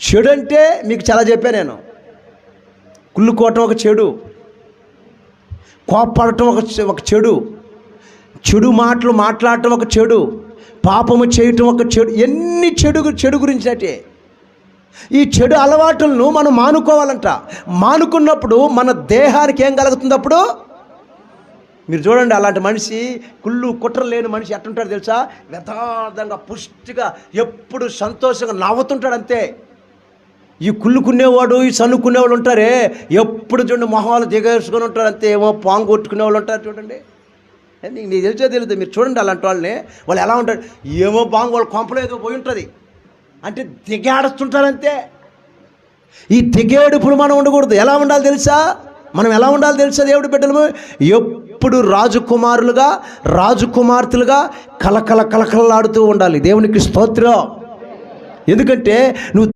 చెడు అంటే మీకు చాలా చెప్పాను నేను. కుళ్ళుకోవటం ఒక చెడు, కోప్పడటం ఒక చెడు, చెడు మాటలు మాట్లాడటం ఒక చెడు, పాపము చేయటం ఒక చెడు. ఎన్ని చెడు గురించి అంటే ఈ చెడు అలవాటులను మనం మానుకోవాలంట. మానుకున్నప్పుడు మన దేహానికి ఏం కలుగుతుంది? అప్పుడు మీరు చూడండి, అలాంటి మనిషి, కుళ్ళు కుట్ర లేని మనిషి ఎట్టుంటాడు తెలుసా? యథార్థంగా పుష్టిగా ఎప్పుడు సంతోషంగా నవ్వుతుంటాడు అంతే. ఈ కుళ్ళుకునేవాడు, ఈ సన్నుకునేవాళ్ళు ఉంటారే, ఎప్పుడు చూడండి మొహాలు దిగేసుకొని ఉంటారు అంతే. ఏమో పాంగు కొట్టుకునే వాళ్ళు ఉంటారు చూడండి. నీకు తెలిసే తెలియదు, మీరు చూడండి అలాంటి వాళ్ళని. వాళ్ళు ఎలా ఉంటారు? ఏమో బాంగు వాళ్ళ కొంపలో ఏదో పోయి ఉంటుంది అంటే దిగాడుస్తుంటారంతే. ఈ దిగేడుపులు మనం ఉండకూడదు. ఎలా ఉండాలి తెలుసా? మనం ఎలా ఉండాలి తెలుసా? దేవుడి బిడ్డలము ఎప్పుడు రాజకుమారులుగా, రాజకుమార్తెలుగా కలకలలాడుతూ ఉండాలి. దేవునికి స్తోత్రం. ఎందుకంటే నువ్వు